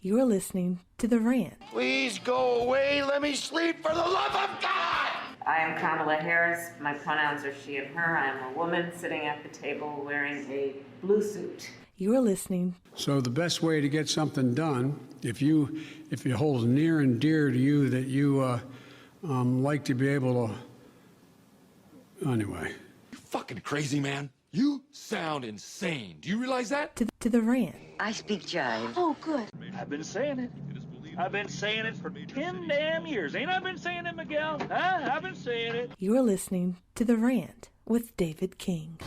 You're listening to The Rant. Please go away. Let me sleep for the love of God. I am Kamala Harris. My pronouns are she and her. I am a woman sitting at the table wearing a blue suit. You're listening. So the best way to get something done, if you hold near and dear to you that you like to be able to, anyway. You fucking crazy, man. You sound insane. Do you realize that? To The Rant. I speak jive. Oh, good. I've been saying it. I've been saying it for 10 damn years. Ain't I been saying it, Miguel? Huh? I've been saying it. You're listening to The Rant with David King.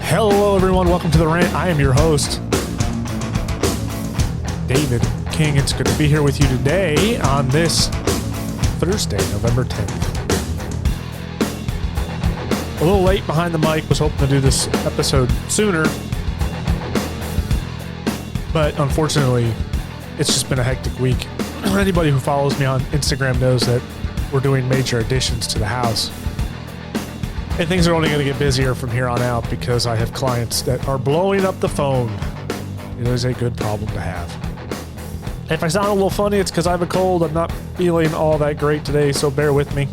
Hello, everyone. Welcome to The Rant. I am your host, David King. It's good to be here with you today on this Thursday, November 10th. A little late behind the mic. Was hoping to do this episode sooner, but unfortunately, it's just been a hectic week. Anybody who follows me on Instagram knows that we're doing major additions to the house. And things are only going to get busier from here on out because I have clients that are blowing up the phone. It is a good problem to have. If I sound a little funny, it's because I have a cold. I'm not feeling all that great today, so bear with me.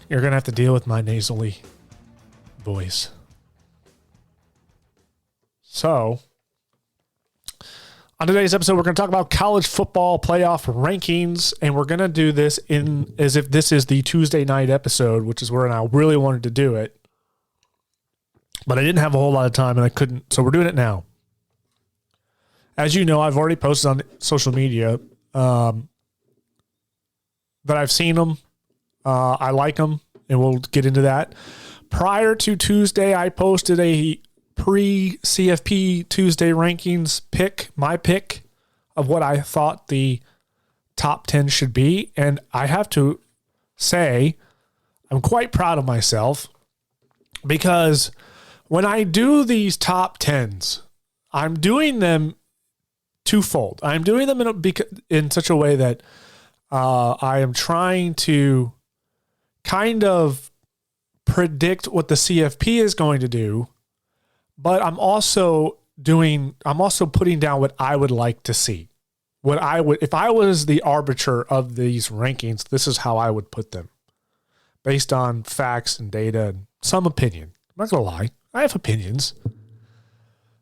You're going to have to deal with my nasally voice. So, on today's episode, we're going to talk about college football playoff rankings, and we're going to do this in as if this is the Tuesday night episode, which is where I really wanted to do it. But I didn't have a whole lot of time, and I couldn't, so we're doing it now. As you know, I've already posted on social media that I've seen them. I like them, and we'll get into that. Prior to Tuesday, I posted a pre-CFP Tuesday rankings my pick of what I thought the top 10 should be. And I have to say, I'm quite proud of myself because when I do these top 10s, I'm doing them twofold. I'm doing them in such a way that I am trying to kind of predict what the CFP is going to do. But I'm also putting down what I would like to see. If I was the arbiter of these rankings, this is how I would put them. Based on facts and data and some opinion. I'm not going to lie. I have opinions.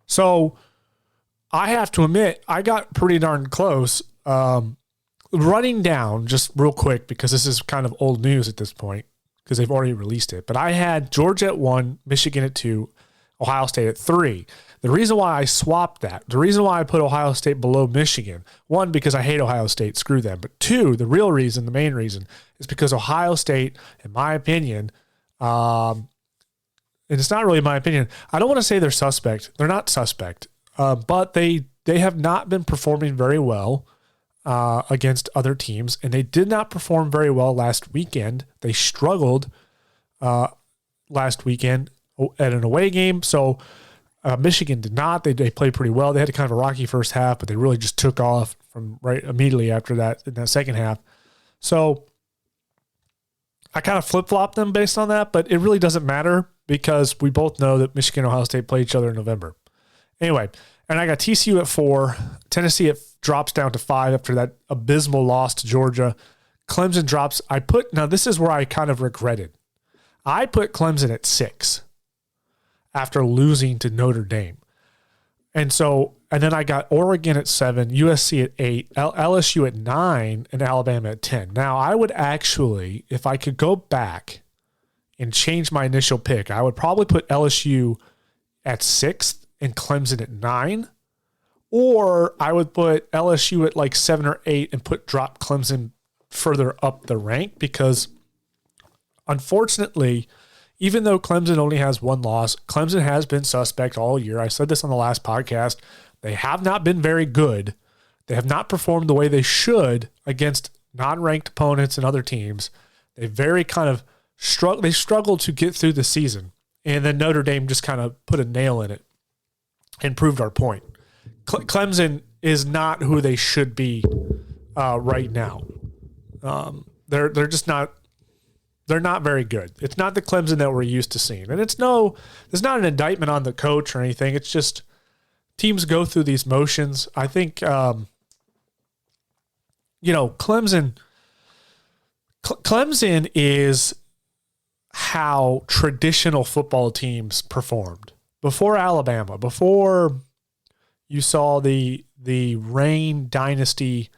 So I have to admit, I got pretty darn close. Running down just real quick, because this is kind of old news at this point, because they've already released it. But I had Georgia at 1, Michigan at 2, Ohio State at 3. The reason why I swapped that, the reason why I put Ohio State below Michigan, 1, because I hate Ohio State, screw them. But 2, the real reason, the main reason, is because Ohio State, in my opinion, and it's not really my opinion, I don't want to say they're suspect. They're not suspect, but they have not been performing very well against other teams, and they did not perform very well last weekend. They struggled last weekend at an away game. So Michigan did not. They played pretty well. They had a kind of a rocky first half, but they really just took off from right immediately after that in that second half. So I kind of flip-flopped them based on that, but it really doesn't matter because we both know that Michigan and Ohio State play each other in November. Anyway, and I got TCU at 4. Tennessee drops down to 5 after that abysmal loss to Georgia. Clemson drops. Now this is where I kind of regretted. I put Clemson at 6. After losing to Notre Dame. And then I got Oregon at 7, USC at 8, LSU at 9, and Alabama at 10. Now, I would actually, if I could go back and change my initial pick, I would probably put LSU at 6th and Clemson at 9. Or I would put LSU at like 7 or 8 and drop Clemson further up the rank because, unfortunately, even though Clemson only has one loss, Clemson has been suspect all year. I said this on the last podcast. They have not been very good. They have not performed the way they should against non-ranked opponents and other teams. They very kind of struggled to get through the season. And then Notre Dame just kind of put a nail in it and proved our point. Clemson is not who they should be right now. They're just not. They're not very good. It's not the Clemson that we're used to seeing, and it's not an indictment on the coach or anything. It's just teams go through these motions. I think Clemson is how traditional football teams performed before Alabama, before you saw the reign dynasty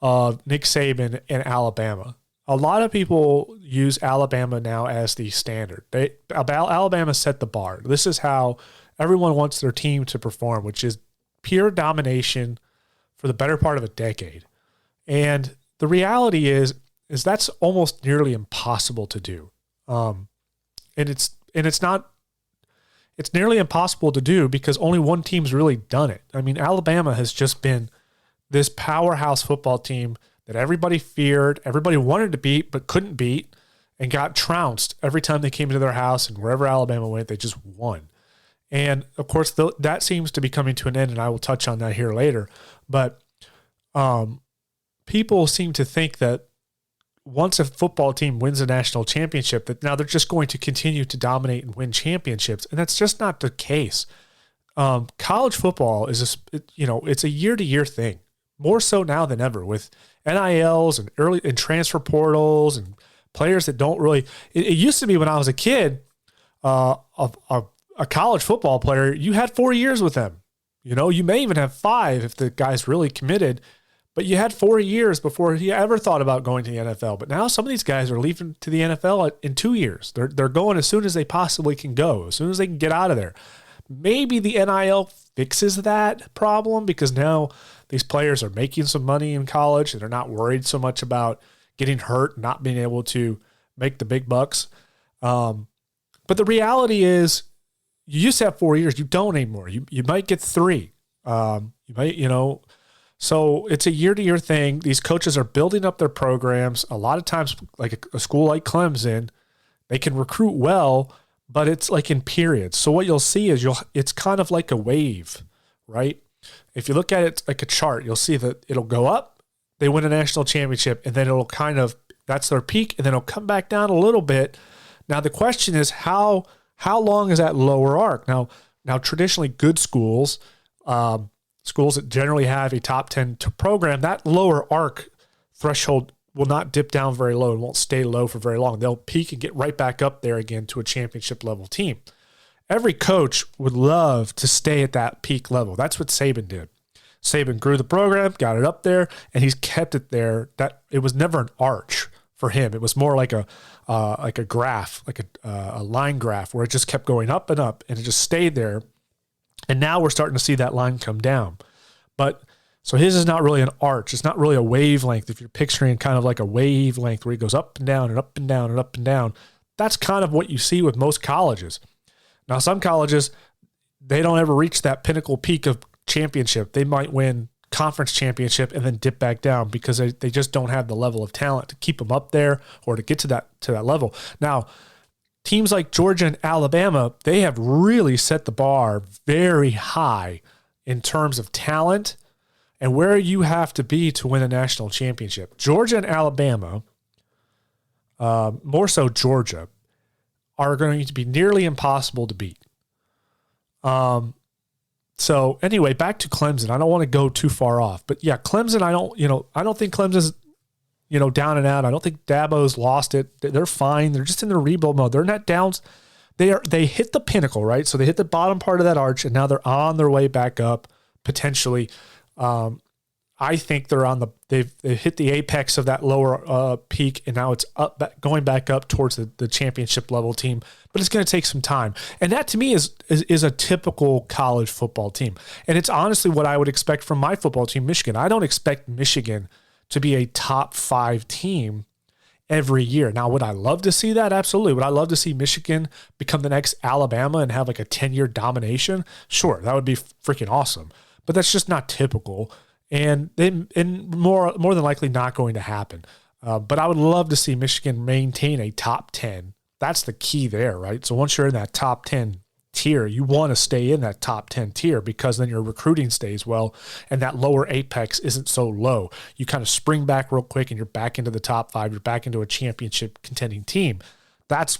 of Nick Saban in Alabama. A lot of people use Alabama now as the standard. Alabama set the bar. This is how everyone wants their team to perform, which is pure domination for the better part of a decade. And the reality is that's almost nearly impossible to do. And it's nearly impossible to do because only one team's really done it. I mean, Alabama has just been this powerhouse football team that everybody feared, everybody wanted to beat but couldn't beat, and got trounced every time they came into their house, and wherever Alabama went, they just won. And, of course, that seems to be coming to an end, and I will touch on that here later. But people seem to think that once a football team wins a national championship, that now they're just going to continue to dominate and win championships, and that's just not the case. College football is it's a year-to-year thing, more so now than ever, with NILs and transfer portals and players that don't really. It used to be when I was a kid, a college football player, you had 4 years with them. You may even have 5 if the guy's really committed, but you had 4 years before he ever thought about going to the NFL. But now some of these guys are leaving to the NFL in 2 years. They're going as soon as they possibly can go, as soon as they can get out of there. Maybe the NIL fixes that problem because now these players are making some money in college and they're not worried so much about getting hurt, not being able to make the big bucks. But the reality is you used to have 4 years. You don't anymore. You might get 3. So it's a year-to-year thing. These coaches are building up their programs. A lot of times, like a school like Clemson, they can recruit well, but it's like in periods. So what you'll see is it's kind of like a wave, right? If you look at it like a chart, you'll see that it'll go up, they win a national championship, and then it'll that's their peak, and then it'll come back down a little bit. Now the question is how long is that lower arc? Now traditionally good schools, schools that generally have a top 10 program, that lower arc threshold will not dip down very low and won't stay low for very long. They'll peak and get right back up there again to a championship level team. Every coach would love to stay at that peak level. That's what Saban did. Saban grew the program, got it up there, and he's kept it there. That it was never an arch for him. It was more like a graph, like a line graph where it just kept going up and up, and it just stayed there. And now we're starting to see that line come down. So his is not really an arch. It's not really a wavelength. If you're picturing kind of like a wavelength where it goes up and down and up and down and up and down, that's kind of what you see with most colleges. Now, some colleges, they don't ever reach that pinnacle peak of championship. They might win conference championship and then dip back down because they just don't have the level of talent to keep them up there or to get to that level. Now, teams like Georgia and Alabama, they have really set the bar very high in terms of talent and where you have to be to win a national championship. Georgia and Alabama, more so Georgia, are going to be nearly impossible to beat. So anyway, back to Clemson. I don't want to go too far off, but yeah, Clemson, I don't think Clemson's, down and out. I don't think Dabo's lost it. They're fine. They're just in the rebuild mode. They're not down. They hit the pinnacle, right? So they hit the bottom part of that arch and now they're on their way back up potentially. I think they've hit the apex of that lower peak, and now it's going back up towards the championship level team. But it's going to take some time, and that to me is a typical college football team, and it's honestly what I would expect from my football team, Michigan. I don't expect Michigan to be a top 5 team every year. Now, would I love to see that? Absolutely. Would I love to see Michigan become the next Alabama and have like a 10-year domination? Sure, that would be freaking awesome. But that's just not typical, and more than likely not going to happen. But I would love to see Michigan maintain a top 10. That's the key there, right? So once you're in that top 10 tier, you want to stay in that top 10 tier because then your recruiting stays well and that lower apex isn't so low. You kind of spring back real quick and you're back into the top 5. You're back into a championship contending team. That's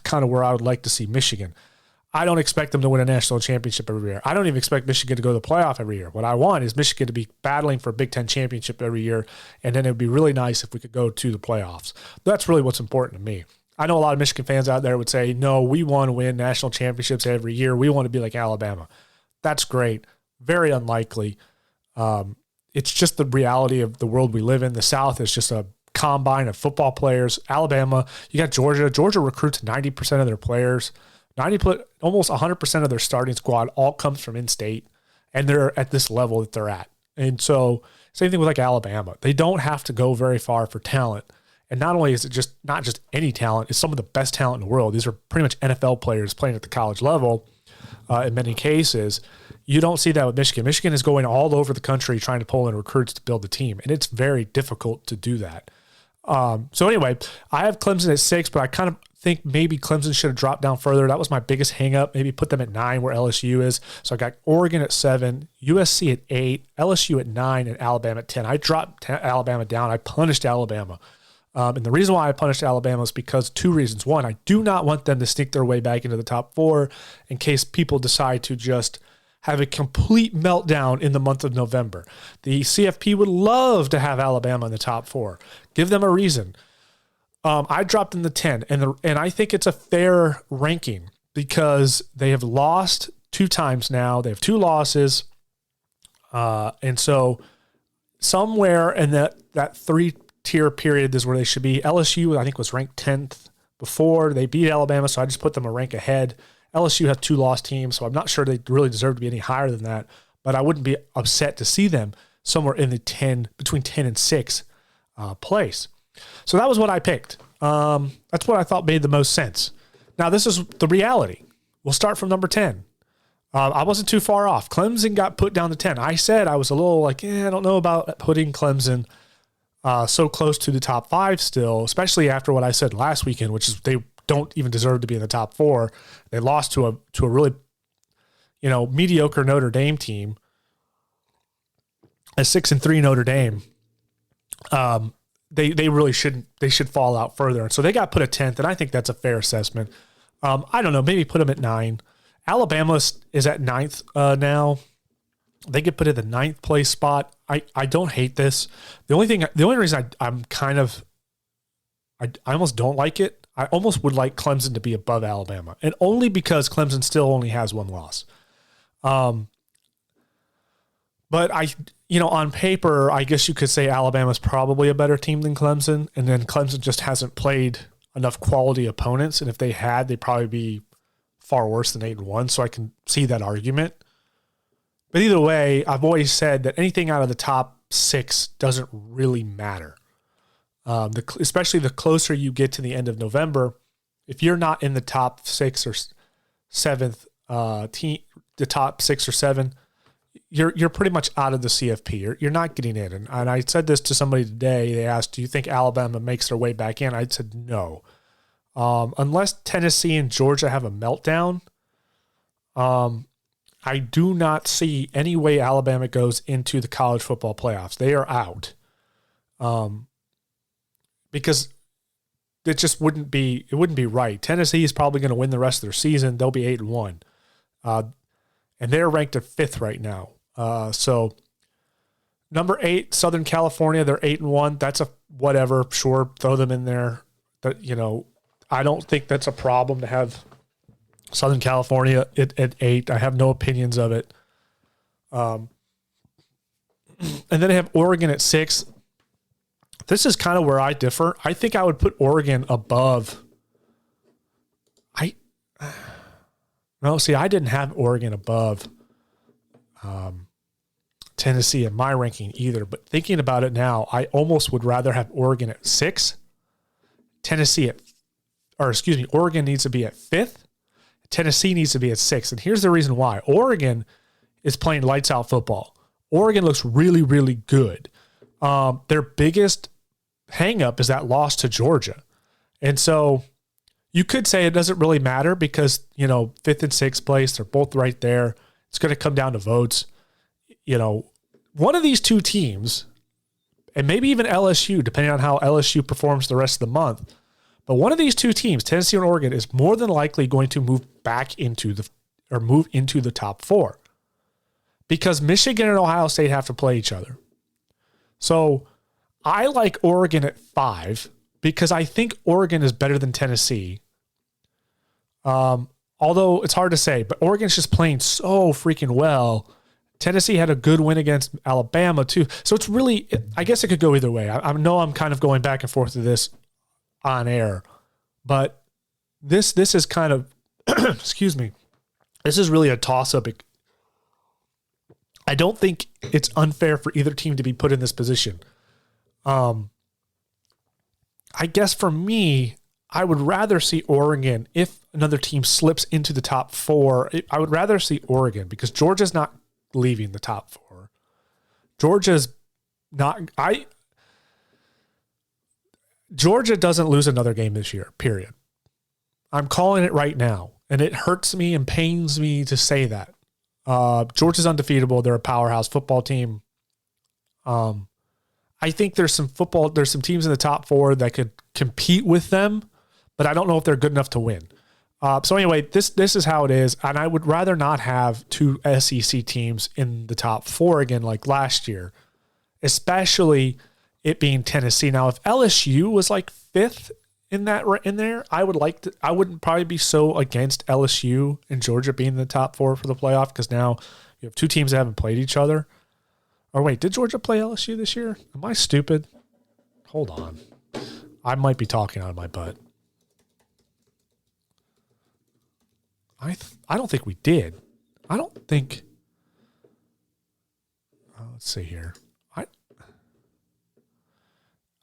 kind of where I would like to see Michigan. I don't expect them to win a national championship every year. I don't even expect Michigan to go to the playoff every year. What I want is Michigan to be battling for a Big Ten championship every year, and then it would be really nice if we could go to the playoffs. That's really what's important to me. I know a lot of Michigan fans out there would say, no, we want to win national championships every year. We want to be like Alabama. That's great. Very unlikely. It's just the reality of the world we live in. The South is just a combine of football players. Alabama, you got Georgia. Georgia recruits 90% of their players. Almost 100% of their starting squad all comes from in-state, and they're at this level that they're at. And so same thing with like Alabama. They don't have to go very far for talent. And not only is it just not just any talent, it's some of the best talent in the world. These are pretty much NFL players playing at the college level in many cases. You don't see that with Michigan. Michigan is going all over the country trying to pull in recruits to build the team, and it's very difficult to do that. So anyway, I have Clemson at 6, but I kind of think maybe Clemson should have dropped down further. That was my biggest hang up. Maybe put them at 9 where LSU is. So I got Oregon at 7, USC at 8, LSU at 9, and Alabama at 10. I dropped Alabama down. I punished Alabama. And the reason why I punished Alabama is because 2 reasons. One, I do not want them to sneak their way back into the top 4 in case people decide to just have a complete meltdown in the month of November. The CFP would love to have Alabama in the top 4. Give them a reason. I dropped in the 10, and I think it's a fair ranking because they have lost 2 times now. They have 2 losses. And so somewhere in that 3-tier period is where they should be. LSU, I think, was ranked 10th before. They beat Alabama, so I just put them a rank ahead. LSU has 2 lost teams, so I'm not sure they really deserve to be any higher than that, but I wouldn't be upset to see them somewhere in the between 10 and 6 place. So that was what I picked. That's what I thought made the most sense. Now, this is the reality. We'll start from number 10. I wasn't too far off. Clemson got put down to 10. I said I was a little like, I don't know about putting Clemson so close to the top 5 still, especially after what I said last weekend, which is they don't even deserve to be in the top 4. They lost to a really, mediocre Notre Dame team, a 6-3 Notre Dame. They really shouldn't. They should fall out further, and so they got put at 10th, and I think that's a fair assessment. I don't know, maybe put them at 9. Alabama is at 9th now. They get put in the 9th place spot. I don't hate this. The only reason I'm kind of, I almost don't like it. I almost would like Clemson to be above Alabama, and only because Clemson still only has 1 loss. But on paper, I guess you could say Alabama's probably a better team than Clemson, and then Clemson just hasn't played enough quality opponents, and if they had, they'd probably be far worse than 8-1, so I can see that argument. But either way, I've always said that anything out of the top 6 doesn't really matter. Especially the closer you get to the end of November, if you're not in the top 6 or 7th the top 6 or 7, you're pretty much out of the CFP. You're not getting in. And I said this to somebody today. They asked, do you think Alabama makes their way back in? I said no. Unless Tennessee and Georgia have a meltdown, I do not see any way Alabama goes into the college football playoffs. They are out. Because it just wouldn't be right. Tennessee is probably going to win the rest of their season. They'll be 8-1. And they're ranked at 5th right now. So number 8, Southern California, they're 8-1. That's a whatever. Sure, throw them in there. But, I don't think that's a problem to have Southern California at 8. I have no opinions of it. And then I have Oregon at 6. This is kind of where I differ. I think I would put Oregon above. I didn't have Oregon above Tennessee in my ranking either. But thinking about it now, I almost would rather have Oregon at 6 Oregon needs to be at 5th. Tennessee needs to be at 6th. And here's the reason why. Oregon is playing lights out football. Oregon looks really, really good. Their biggest hang-up is that loss to Georgia. And so you could say it doesn't really matter because, 5th and 6th place, they're both right there. It's going to come down to votes. One of these two teams, and maybe even LSU, depending on how LSU performs the rest of the month, but one of these two teams, Tennessee and Oregon, is more than likely going to move into the top 4 because Michigan and Ohio State have to play each other. So I like Oregon at 5 because I think Oregon is better than Tennessee. Although it's hard to say, but Oregon's just playing so freaking well. Tennessee had a good win against Alabama too. So it's really, I guess it could go either way. I know I'm kind of going back and forth to this on air, but this is kind of, excuse me, this is really a toss-up. I don't think it's unfair for either team to be put in this position. I guess for me, I would rather see Oregon if another team slips into the top 4. I would rather see Oregon because Georgia's not leaving the top 4. Georgia doesn't lose another game this year, period. I'm calling it right now, and it hurts me and pains me to say that. Georgia's undefeatable. They're a powerhouse football team. I think there's some teams in the top 4 that could compete with them, but I don't know if they're good enough to win. So anyway, this is how it is, and I would rather not have 2 SEC teams in the top 4 again like last year, especially it being Tennessee. Now, if LSU was like 5th in there, I wouldn't probably be so against LSU and Georgia being in the top 4 for the playoff because now you have 2 teams that haven't played each other. Or wait, did Georgia play LSU this year? Am I stupid? Hold on. I might be talking out of my butt. I don't think we did. I don't think. Let's see here.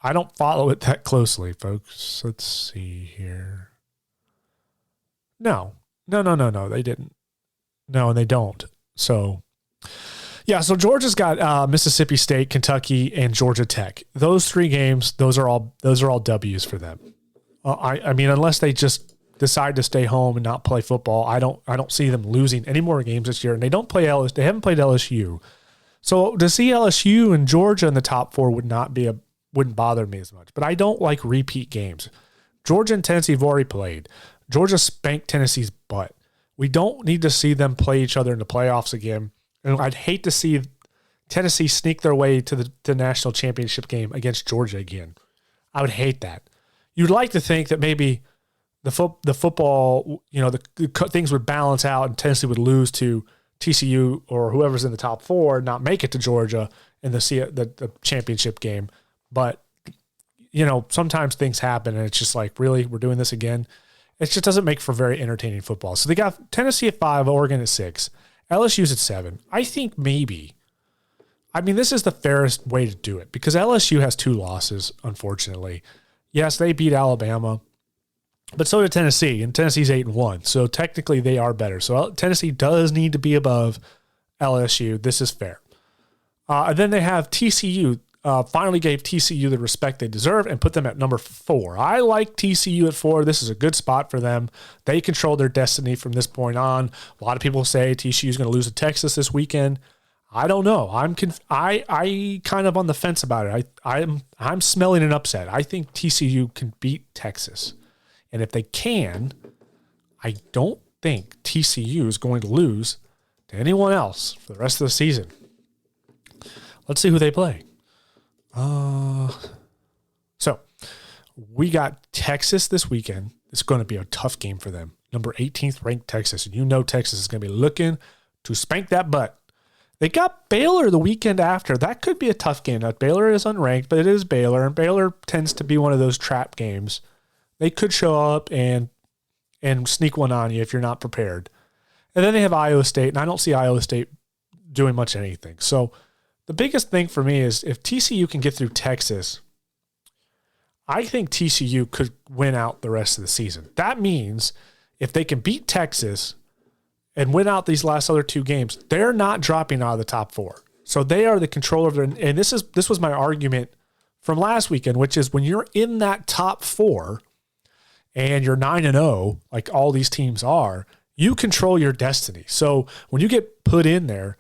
I don't follow it that closely, folks. Let's see here. No. They didn't. No, and they don't. So, yeah. So Georgia's got Mississippi State, Kentucky, and Georgia Tech. Those 3 games. Those are all W's for them. I mean, unless they just decide to stay home and not play football, I don't see them losing any more games this year. And they haven't played LSU. So to see LSU and Georgia in the top 4 wouldn't bother me as much. But I don't like repeat games. Georgia and Tennessee have already played. Georgia spanked Tennessee's butt. We don't need to see them play each other in the playoffs again. And I'd hate to see Tennessee sneak their way to the national championship game against Georgia again. I would hate that. You'd like to think that maybe the football, things would balance out and Tennessee would lose to TCU or whoever's in the top 4, not make it to Georgia in the championship game. But, sometimes things happen and it's just like, really, we're doing this again? It just doesn't make for very entertaining football. So they got Tennessee at 5, Oregon at 6, LSU's at 7. I think maybe. I mean, this is the fairest way to do it because LSU has 2 losses, unfortunately. Yes, they beat Alabama. But so did Tennessee, and Tennessee's 8-1. So technically they are better. So Tennessee does need to be above LSU. This is fair. And then they have TCU. Finally gave TCU the respect they deserve and put them at number 4. I like TCU at 4. This is a good spot for them. They control their destiny from this point on. A lot of people say TCU is going to lose to Texas this weekend. I don't know. I kind of on the fence about it. I'm smelling an upset. I think TCU can beat Texas. And if they can, I don't think TCU is going to lose to anyone else for the rest of the season. Let's see who they play. So we got Texas this weekend. It's going to be a tough game for them. Number 18th ranked Texas. And Texas is going to be looking to spank that butt. They got Baylor the weekend after. That could be a tough game. Now, Baylor is unranked, but it is Baylor. And Baylor tends to be one of those trap games. They could show up and sneak one on you if you're not prepared. And then they have Iowa State, and I don't see Iowa State doing much anything. So the biggest thing for me is if TCU can get through Texas, I think TCU could win out the rest of the season. That means if they can beat Texas and win out these last other 2 games, they're not dropping out of the top 4. So they are the controller of their, and this was my argument from last weekend, which is when you're in that top 4 and you're 9-0, like all these teams are, you control your destiny. So when you get put in there,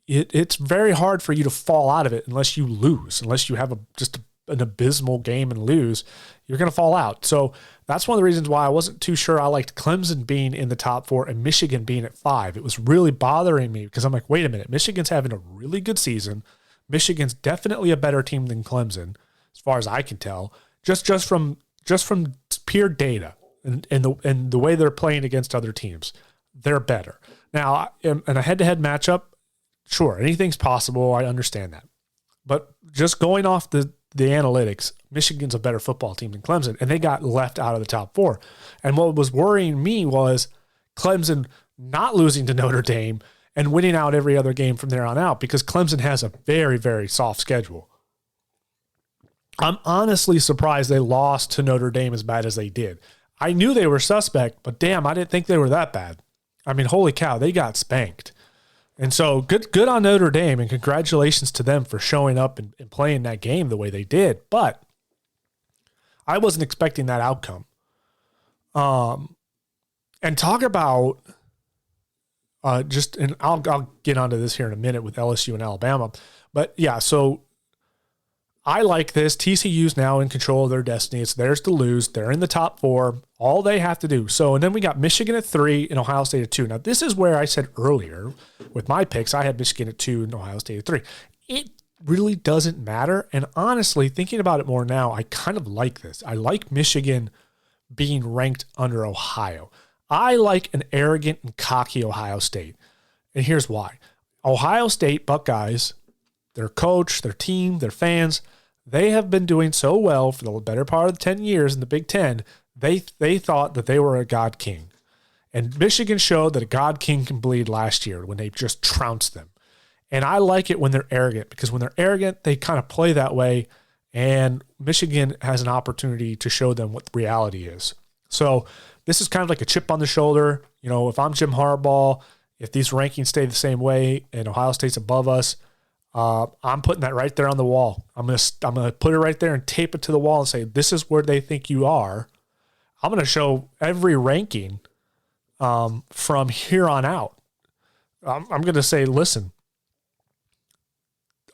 it's very hard for you to fall out of it unless you lose, unless you have an abysmal game and lose, you're going to fall out. So that's one of the reasons why I wasn't too sure I liked Clemson being in the top 4 and Michigan being at 5. It was really bothering me because I'm like, wait a minute, Michigan's having a really good season. Michigan's definitely a better team than Clemson, as far as I can tell, just from pure data and the way they're playing against other teams. They're better. Now, in a head-to-head matchup, sure, anything's possible. I understand that. But just going off the analytics, Michigan's a better football team than Clemson, and they got left out of the top 4. And what was worrying me was Clemson not losing to Notre Dame and winning out every other game from there on out, because Clemson has a very, very soft schedule. I'm honestly surprised they lost to Notre Dame as bad as they did. I knew they were suspect, but damn, I didn't think they were that bad. I mean, holy cow, they got spanked. And so good on Notre Dame, and congratulations to them for showing up and playing that game the way they did. But I wasn't expecting that outcome. And talk about and I'll get onto this here in a minute with LSU and Alabama. But yeah, so I like this. TCU's now in control of their destiny. It's theirs to lose. They're in the top 4. All they have to do. So, and then we got Michigan at 3 and Ohio State at 2. Now, this is where I said earlier with my picks, I had Michigan at 2 and Ohio State at 3. It really doesn't matter. And honestly, thinking about it more now, I kind of like this. I like Michigan being ranked under Ohio. I like an arrogant and cocky Ohio State. And here's why. Ohio State Buckeyes, their coach, their team, their fans, they have been doing so well for the better part of the 10 years in the Big Ten. They thought that they were a God King. And Michigan showed that a God King can bleed last year when they just trounced them. And I like it when they're arrogant, because when they're arrogant, they kind of play that way. And Michigan has an opportunity to show them what the reality is. So this is kind of like a chip on the shoulder. You know, if I'm Jim Harbaugh, if these rankings stay the same way and Ohio State's above us, I'm putting that right there on the wall. I'm gonna put it right there and tape it to the wall and say, this is where they think you are. I'm going to show every ranking from here on out. I'm going to say, listen,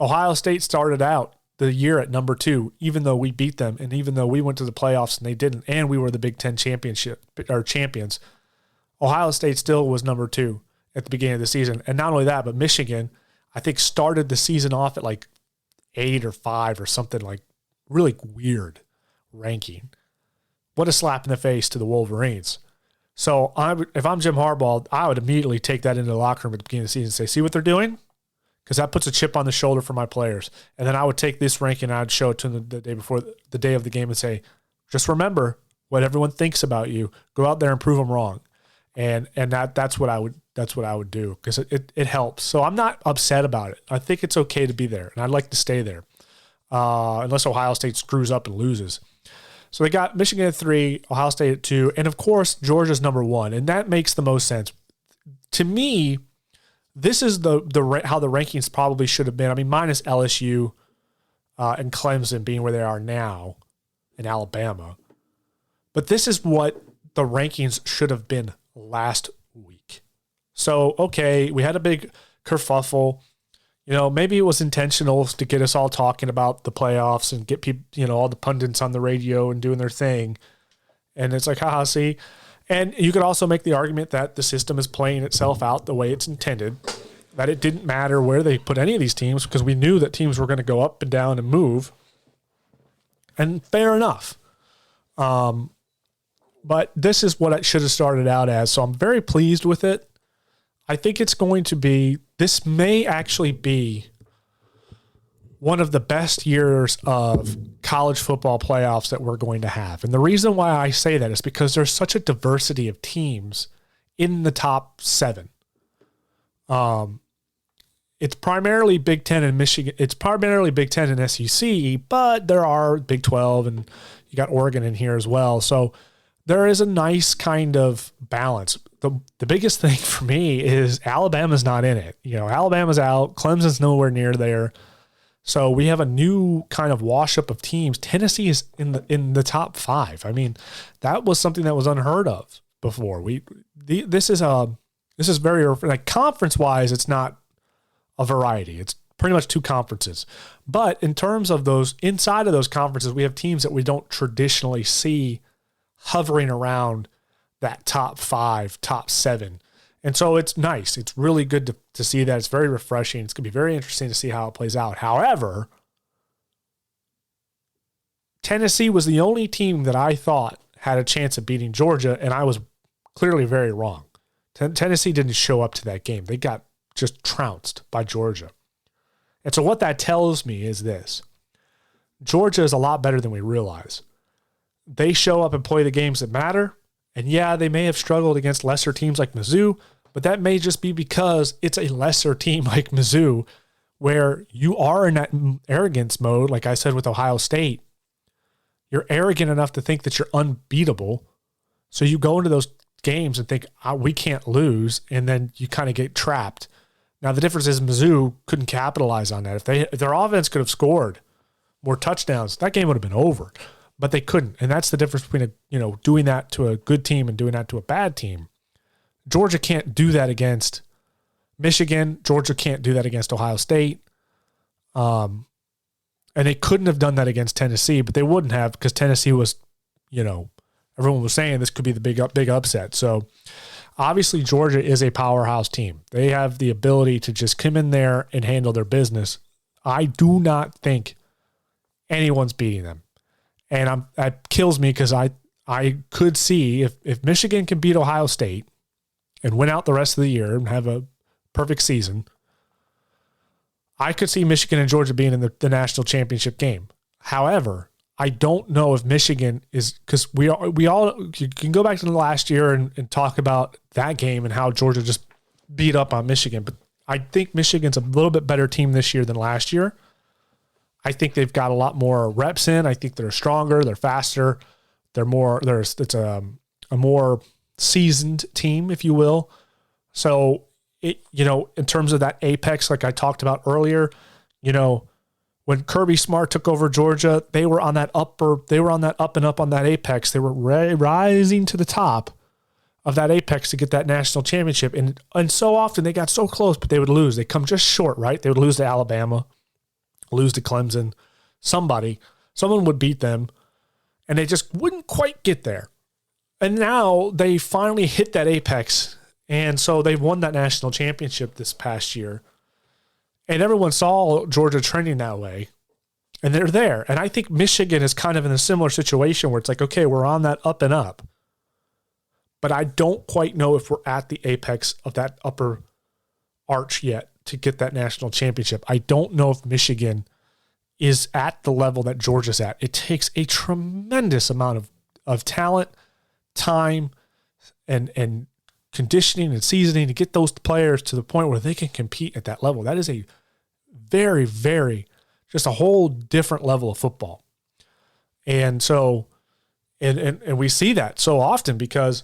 Ohio State started out the year at number 2, even though we beat them, and even though we went to the playoffs and they didn't, and we were the Big Ten champions. Ohio State still was number 2 at the beginning of the season. And not only that, but Michigan, I think, started the season off at like 8 or 5 or something, like really weird ranking. What a slap in the face to the Wolverines. So if I'm Jim Harbaugh, I would immediately take that into the locker room at the beginning of the season and say, see what they're doing? Because that puts a chip on the shoulder for my players. And then I would take this ranking and I'd show it to them the day before the day of the game and say, just remember what everyone thinks about you. Go out there and prove them wrong. And that's what I would do, because it helps. So I'm not upset about it. I think it's okay to be there, and I'd like to stay there, unless Ohio State screws up and loses. So they got Michigan at 3, Ohio State at 2, and of course Georgia's number 1, and that makes the most sense to me. This is the how the rankings probably should have been. I mean, minus LSU and Clemson being where they are now, and Alabama, but this is what the rankings should have been last week. So okay, we had a big kerfuffle. You know, maybe it was intentional to get us all talking about the playoffs and get people, you know, all the pundits on the radio and doing their thing. And it's like, haha, see. And you could also make the argument that the system is playing itself out the way it's intended, that it didn't matter where they put any of these teams because we knew that teams were going to go up and down and move. And fair enough. But this is what it should have started out as. So I'm very pleased with it. I think it's going to be, this may actually be one of the best years of college football playoffs that we're going to have. And the reason why I say that is because there's such a diversity of teams in the top 7. it's primarily Big Ten and Michigan. It's primarily Big Ten and SEC, but there are Big 12 and you got Oregon in here as well. So there is a nice kind of balance. The biggest thing for me is Alabama's not in it. Alabama's out. Clemson's nowhere near there. So we have a new kind of wash up of teams. Tennessee is in the top 5. I mean, that was something that was unheard of before. This is very, like, conference wise, it's not a variety. It's pretty much 2 conferences. But in terms of those, inside of those conferences, we have teams that we don't traditionally see hovering around that top 5, top 7. And so it's nice. It's really good to see that. It's very refreshing. It's going to be very interesting to see how it plays out. However, Tennessee was the only team that I thought had a chance of beating Georgia, and I was clearly very wrong. Tennessee didn't show up to that game. They got just trounced by Georgia. And so what that tells me is this. Georgia is a lot better than we realize. They show up and play the games that matter. And yeah, they may have struggled against lesser teams like Mizzou, but that may just be because it's a lesser team like Mizzou, where you are in that arrogance mode, like I said with Ohio State. You're arrogant enough to think that you're unbeatable. So you go into those games and think, we can't lose, and then you kind of get trapped. Now, the difference is Mizzou couldn't capitalize on that. If their offense could have scored more touchdowns, that game would have been over. But they couldn't, and that's the difference between doing that to a good team and doing that to a bad team. Georgia can't do that against Michigan. Georgia can't do that against Ohio State. And they couldn't have done that against Tennessee, but they wouldn't have because Tennessee was, everyone was saying this could be the big upset. So obviously Georgia is a powerhouse team. They have the ability to just come in there and handle their business. I do not think anyone's beating them. And that kills me because I could see if Michigan can beat Ohio State and win out the rest of the year and have a perfect season, I could see Michigan and Georgia being in the national championship game. However, I don't know if Michigan is, because we all you can go back to the last year and talk about that game and how Georgia just beat up on Michigan. But I think Michigan's a little bit better team this year than last year. I think they've got a lot more reps in. I think they're stronger, they're faster, it's a more seasoned team, if you will. So in terms of that apex, like I talked about earlier, when Kirby Smart took over Georgia, they were on that up and up on that apex. They were rising to the top of that apex to get that national championship. And so often they got so close, but they would lose. They come just short, right? They would lose to Alabama, lose to Clemson. Someone would beat them, and they just wouldn't quite get there. And now they finally hit that apex, and so they've won that national championship this past year. And everyone saw Georgia trending that way, and they're there. And I think Michigan is kind of in a similar situation where it's like, okay, we're on that up and up, but I don't quite know if we're at the apex of that upper arch yet to get that national championship. I don't know if Michigan is at the level that Georgia's at. It takes a tremendous amount of talent, time, and conditioning and seasoning to get those players to the point where they can compete at that level. That is a very, very, just a whole different level of football. And so, and we see that so often because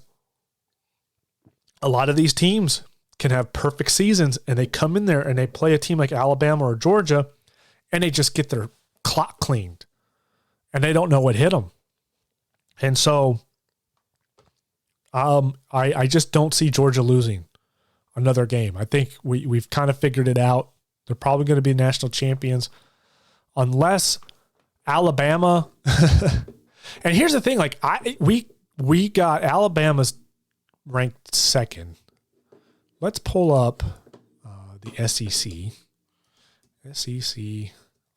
a lot of these teams can have perfect seasons and they come in there and they play a team like Alabama or Georgia and they just get their clock cleaned and they don't know what hit them. And so I just don't see Georgia losing another game. I think we've kind of figured it out. They're probably going to be national champions unless Alabama. And here's the thing, like we got Alabama's ranked second. Let's pull up the SEC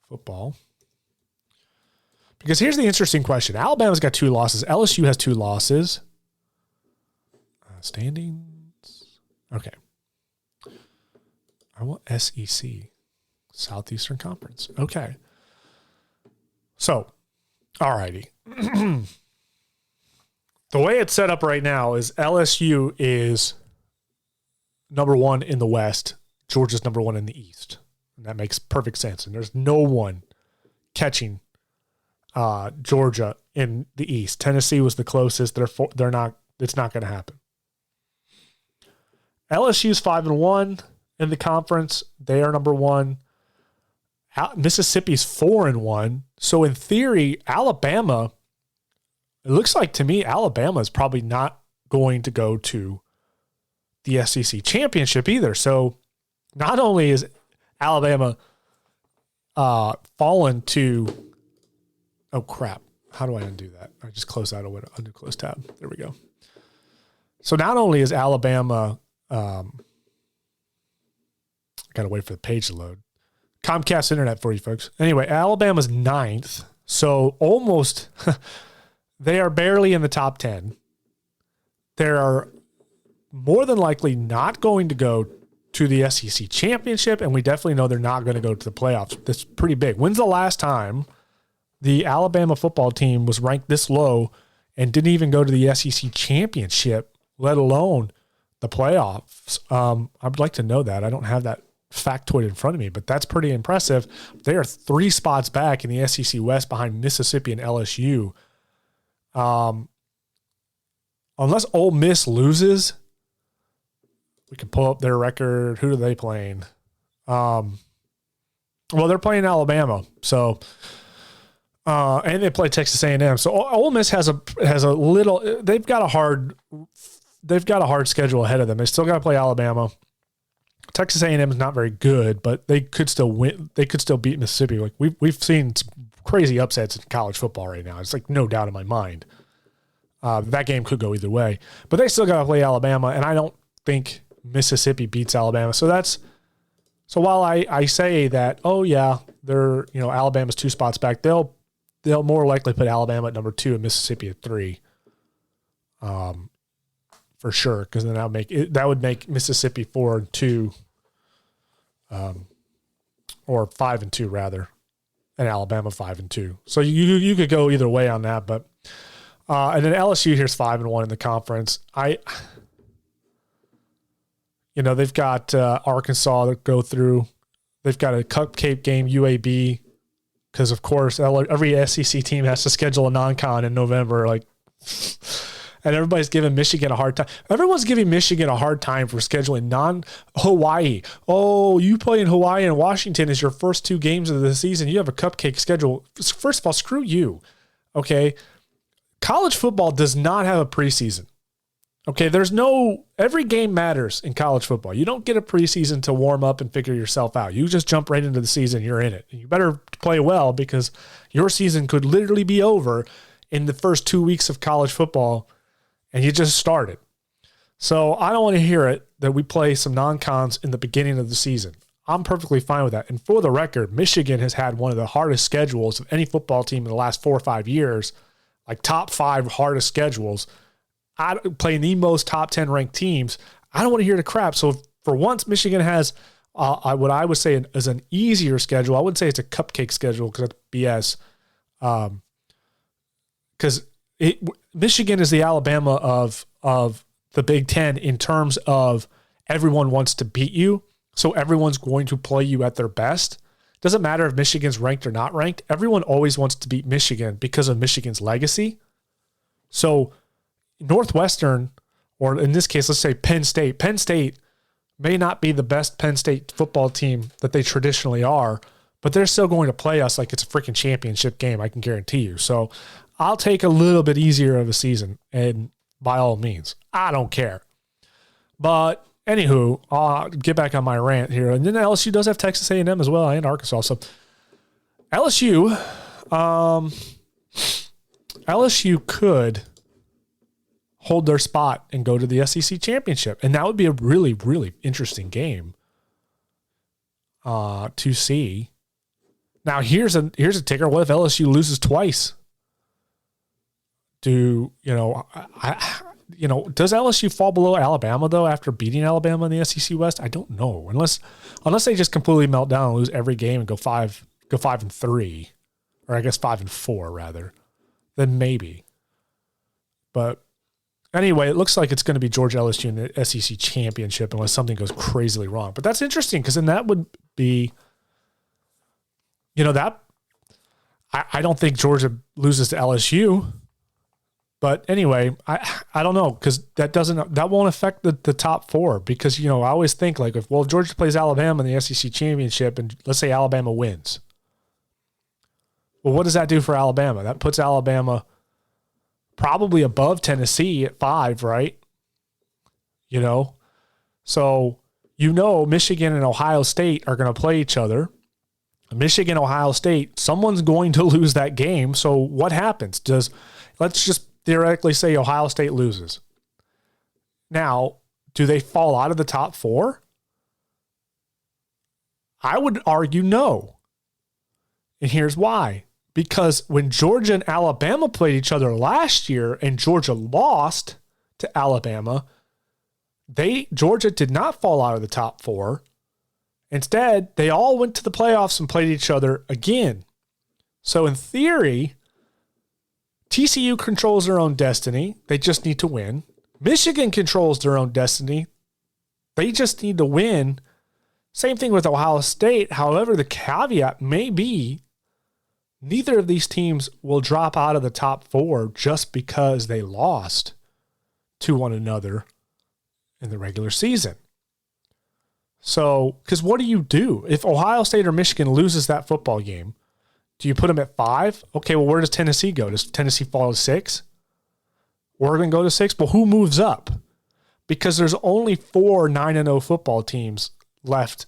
football. Because here's the interesting question. Alabama's got 2 losses. LSU has 2 losses. Standings. Okay. I want SEC. Southeastern Conference. Okay. So, alrighty. The way it's set up right now is LSU is number 1 in the West. Georgia's number 1 in the East. And that makes perfect sense. And there's no one catching Georgia in the East. Tennessee was the closest. They're not. It's not going to happen. LSU's 5-1 in the conference. They are number 1. Mississippi's 4-1. So in theory, Alabama. It looks like to me Alabama is probably not going to go to the SEC championship either. So not only is Alabama fallen to, oh crap, how do I undo that? I just closed out a window, undo close tab. There we go. So not only is Alabama, got to wait for the page to load. Comcast internet for you folks. Anyway, Alabama's 9th. So almost, they are barely in the top 10. They are more than likely not going to go to the SEC championship, and we definitely know they're not going to go to the playoffs. That's pretty big. When's the last time the Alabama football team was ranked this low and didn't even go to the SEC championship, let alone the playoffs? I'd like to know that. I don't have that factoid in front of me, but that's pretty impressive. They are 3 spots back in the SEC West behind Mississippi and LSU. Unless Ole Miss loses, we can pull up their record. Who are they playing? Well, they're playing Alabama. So, and they play Texas A&M. So Ole Miss has a little. They've got a hard schedule ahead of them. They still got to play Alabama. Texas A&M is not very good, but they could still win. They could still beat Mississippi. Like we've seen some crazy upsets in college football right now. It's like no doubt in my mind. That game could go either way, but they still got to play Alabama, and I don't think Mississippi beats Alabama. So while I say that, oh yeah, they're, Alabama's 2 spots back, they'll more likely put Alabama at number 2 and Mississippi at 3. For sure, because then that would make Mississippi 4-2, or 5-2 rather, and Alabama 5-2. So you could go either way on that, but and then LSU here's 5-1 in the conference. They've got Arkansas to go through. They've got a cupcake game, UAB, because of course every SEC team has to schedule a non-con in November. And everybody's giving Michigan a hard time. Everyone's giving Michigan a hard time for scheduling non-Hawaii. Oh, you play in Hawaii and Washington as your first 2 games of the season. You have a cupcake schedule. First of all, screw you. Okay. College football does not have a preseason. Okay. Every game matters in college football. You don't get a preseason to warm up and figure yourself out. You just jump right into the season. You're in it. And you better play well, because your season could literally be over in the first 2 weeks of college football, and you just started. So I don't want to hear it that we play some non-cons in the beginning of the season. I'm perfectly fine with that. And for the record, Michigan has had one of the hardest schedules of any football team in the last 4 or 5 years, like top 5 hardest schedules. Playing the most top 10 ranked teams. I don't want to hear the crap. So for once, Michigan has what I would say is an easier schedule. I wouldn't say it's a cupcake schedule, because that's BS. Because Michigan is the Alabama of the Big Ten in terms of everyone wants to beat you, so everyone's going to play you at their best. Doesn't matter if Michigan's ranked or not ranked. Everyone always wants to beat Michigan because of Michigan's legacy. So Northwestern, or in this case, let's say Penn State may not be the best Penn State football team that they traditionally are, but they're still going to play us like it's a freaking championship game, I can guarantee you. So I'll take a little bit easier of a season, and by all means, I don't care. But anywho, I'll get back on my rant here. And then LSU does have Texas A&M as well, and Arkansas. So LSU could hold their spot and go to the SEC championship, and that would be a really, really interesting game to see. Now here's a ticker. What if LSU loses twice? Does LSU fall below Alabama though after beating Alabama in the SEC West? I don't know. Unless they just completely melt down and lose every game and go 5-3, or I guess 5-4 rather, then maybe. But Anyway, it looks like it's going to be Georgia LSU in the SEC championship unless something goes crazily wrong. But that's interesting because then that would be, that I don't think Georgia loses to LSU. But anyway, I don't know because that won't affect the top four because, I always think like if Georgia plays Alabama in the SEC championship and let's say Alabama wins. Well, what does that do for Alabama? That puts Alabama probably above Tennessee at 5, right? So, Michigan and Ohio State are going to play each other. Michigan, Ohio State, someone's going to lose that game. So what happens? Let's just theoretically say Ohio State loses. Now, do they fall out of the top 4? I would argue no. And here's why. Because when Georgia and Alabama played each other last year and Georgia lost to Alabama, Georgia did not fall out of the top 4. Instead, they all went to the playoffs and played each other again. So in theory, TCU controls their own destiny. They just need to win. Michigan controls their own destiny. They just need to win. Same thing with Ohio State. However, the caveat may be neither of these teams will drop out of the top 4 just because they lost to one another in the regular season. So, because what do you do? If Ohio State or Michigan loses that football game, do you put them at 5? Okay, well, where does Tennessee go? Does Tennessee fall to 6? Oregon go to 6? Well, who moves up? Because there's only 4 9-0 football teams left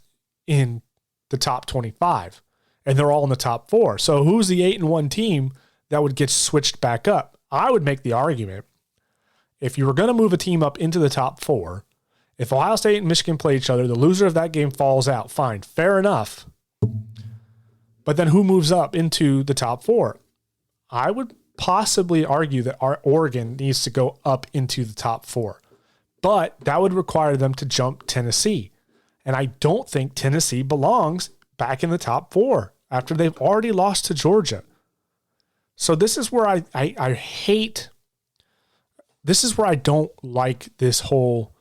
in the top 25, and they're all in the top 4. So who's the 8-1 team that would get switched back up? I would make the argument, if you were going to move a team up into the top 4, if Ohio State and Michigan play each other, the loser of that game falls out. Fine, fair enough. But then who moves up into the top 4? I would possibly argue that Oregon needs to go up into the top 4. But that would require them to jump Tennessee. And I don't think Tennessee belongs back in the top 4 after they've already lost to Georgia. So this is where I hate, this is where I don't like this whole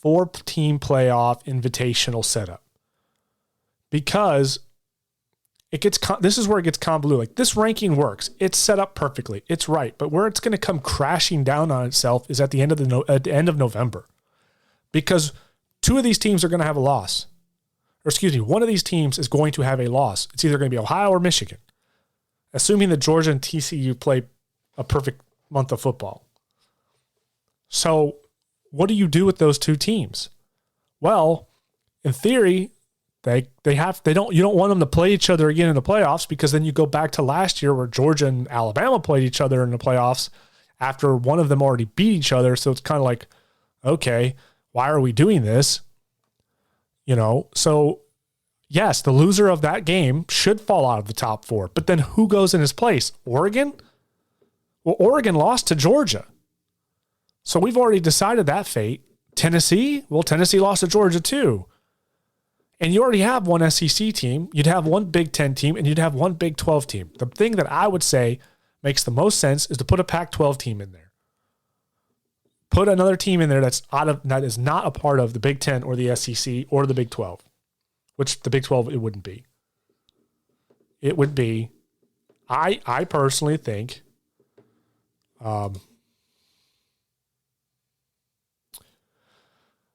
4-team playoff invitational setup, because this is where it gets convoluted. Like, this ranking works. It's set up perfectly. It's right. But where it's going to come crashing down on itself is at the end of November, because 2 of these teams are going to have a loss. Or excuse me, 1 of these teams is going to have a loss. It's either going to be Ohio or Michigan, assuming that Georgia and TCU play a perfect month of football. So what do you do with those 2 teams? Well, in theory, you don't want them to play each other again in the playoffs, because then you go back to last year where Georgia and Alabama played each other in the playoffs after one of them already beat each other. So it's kind of like, okay, why are we doing this? So yes, the loser of that game should fall out of the top 4, but then who goes in his place? Oregon? Well, Oregon lost to Georgia. So we've already decided that fate. Tennessee? Well, Tennessee lost to Georgia too. And you already have 1 SEC team. You'd have 1 Big 10 team, and you'd have 1 Big 12 team. The thing that I would say makes the most sense is to put a Pac-12 team in there. Put another team in there that is not a part of the Big 10 or the SEC or the Big 12, which the Big 12 it wouldn't be. It would be, I personally think,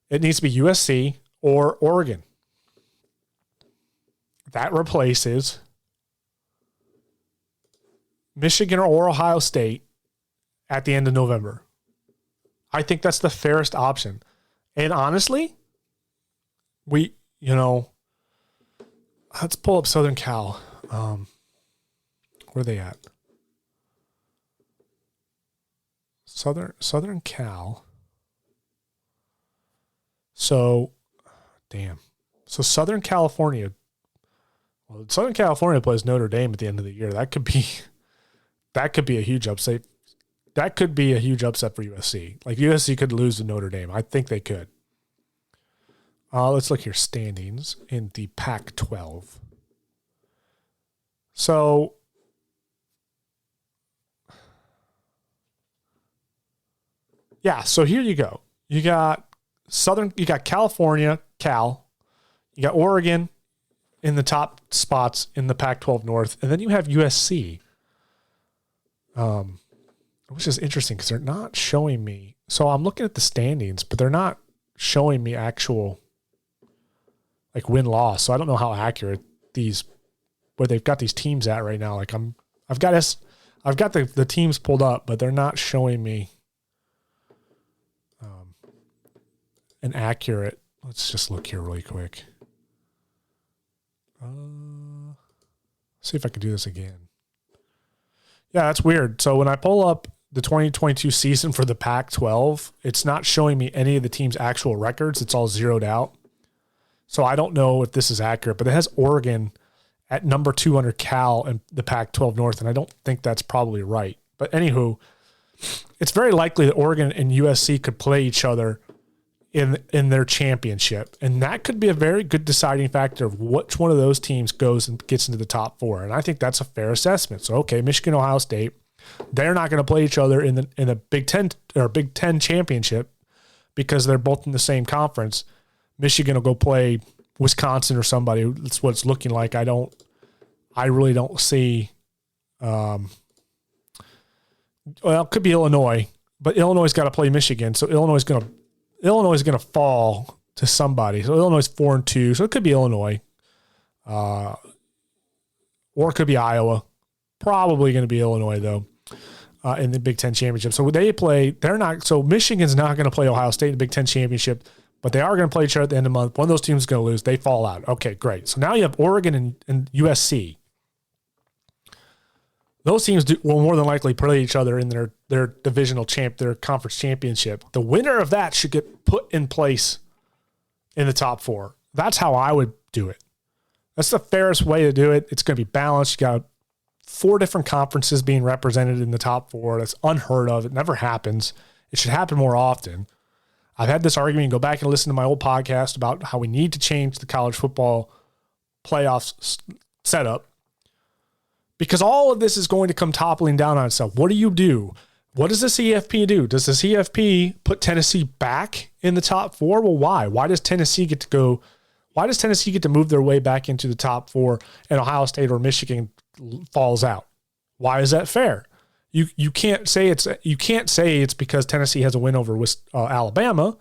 it needs to be USC or Oregon. That replaces Michigan or Ohio State at the end of November. I think that's the fairest option. And honestly, let's pull up Southern Cal. Where are they at? Southern Cal. So Southern California. Well, Southern California plays Notre Dame at the end of the year. That could be a huge upset. That could be a huge upset for USC. Like, USC could lose to Notre Dame. I think they could. Let's look here. Standings in the Pac-12. So Yeah, so here you go. You got California, Cal. You got Oregon in the top spots in the Pac-12 North, and then you have USC. Which is interesting because they're not showing me. So I'm looking at the standings, but they're not showing me actual like win-loss. So I don't know how accurate where they've got these teams at right now. Like I've got the teams pulled up, but they're not showing me an accurate. Let's just look here really quick. See if I can do this again. Yeah, that's weird. So when I pull up the 2022 season for the Pac-12, it's not showing me any of the team's actual records. It's all zeroed out. So I don't know if this is accurate, but it has Oregon at number 2 under Cal and the Pac-12 North, and I don't think that's probably right. But anywho, it's very likely that Oregon and USC could play each other in their championship, and that could be a very good deciding factor of which one of those teams goes and gets into the top 4. And I think that's a fair assessment. So, okay, Michigan, Ohio State, they're not going to play each other in the Big Ten or Big Ten championship because they're both in the same conference. Michigan will go play Wisconsin or somebody. That's what it's looking like. I really don't see. Well, it could be Illinois, but Illinois got to play Michigan, so Illinois is going to fall to somebody. So Illinois is 4-2, so it could be Illinois, or it could be Iowa. Probably going to be Illinois though, in the Big Ten championship. So they play. So Michigan's not going to play Ohio State in the Big Ten championship, but they are going to play each other at the end of the month. One of those teams is going to lose. They fall out. Okay, great. So now you have Oregon and USC. Those teams will more than likely play each other in their divisional their conference championship. The winner of that should get put in place in the top 4. That's how I would do it. That's the fairest way to do it. It's going to be balanced. You got 4 different conferences being represented in the top 4. That's unheard of. It never happens. It should happen more often. I've had this argument. Go back and listen to my old podcast about how we need to change the college football playoffs setup, because all of this is going to come toppling down on itself. What do you do? What does the CFP do? Does the CFP put Tennessee back in the top 4? Well, why? Why does Tennessee get to go? Why does Tennessee get to move their way back into the top 4 and Ohio State or Michigan falls out? Why is that fair? You can't say it's because Tennessee has a win over Alabama,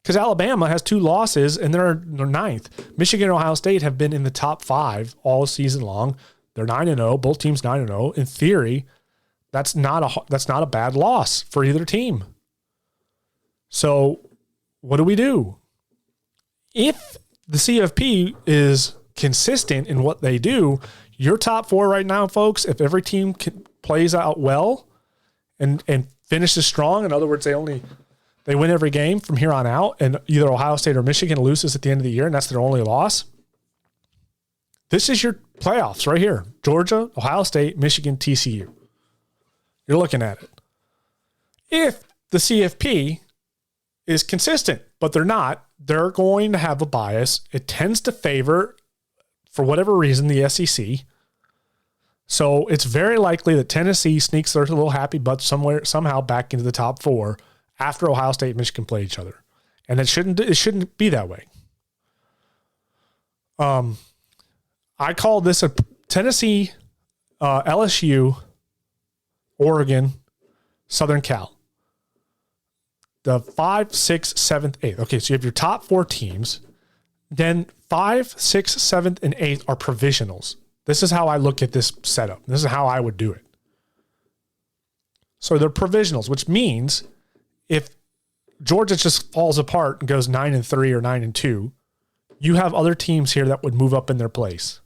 because Alabama has 2 losses and they're 9th. Michigan and Ohio State have been in the top 5 all season long. They're 9-0. Both teams 9-0. In theory, that's not a bad loss for either team. So what do we do? If the CFP is consistent in what they do, your top 4 right now, folks, if every team plays out well and finishes strong, in other words, they win every game from here on out, and either Ohio State or Michigan loses at the end of the year, and that's their only loss. This is your playoffs right here. Georgia, Ohio State, Michigan, TCU. You're looking at it. If the CFP is consistent, but they're not, they're going to have a bias. It tends to favor, for whatever reason, the SEC. So it's very likely that Tennessee sneaks their little happy butt somehow back into the top 4 after Ohio State and Michigan play each other. And it shouldn't be that way. I call this a Tennessee, LSU, Oregon, Southern Cal. The 5, 6, 7th, 8th. Okay, so you have your top 4 teams. Then 5, 6, 7th, and 8th are provisionals. This is how I look at this setup. This is how I would do it. So they're provisionals, which means if Georgia just falls apart and goes 9-3 or 9-2, you have other teams here that would move up in their place.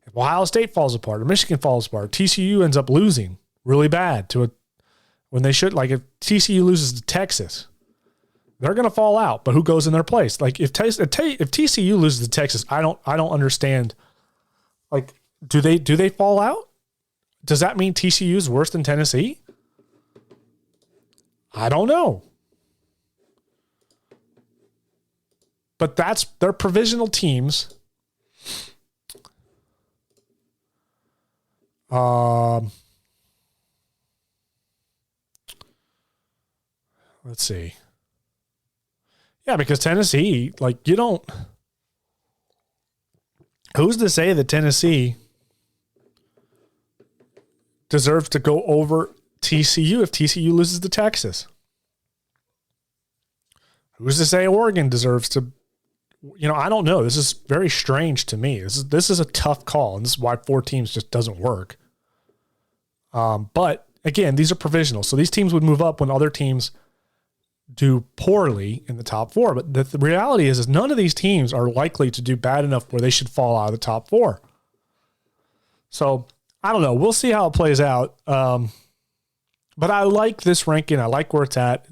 If Ohio State falls apart or Michigan falls apart, TCU ends up losing really bad when they should. Like if TCU loses to Texas, they're going to fall out. But who goes in their place? Like if TCU loses to Texas, I don't understand. Like do they fall out? Does that mean TCU is worse than Tennessee? I don't know. But they're provisional teams. let's see. Yeah, because Tennessee, like, you don't. Who's to say that Tennessee deserves to go over TCU if TCU loses to Texas? Who's to say Oregon deserves to? I don't know. This is very strange to me. This is a tough call, and this is why 4 teams just doesn't work. But again, these are provisional, so these teams would move up when other teams do poorly in the top 4. But the reality is none of these teams are likely to do bad enough where they should fall out of the top 4. So I don't know. We'll see how it plays out. But I like this ranking. I like where it's at.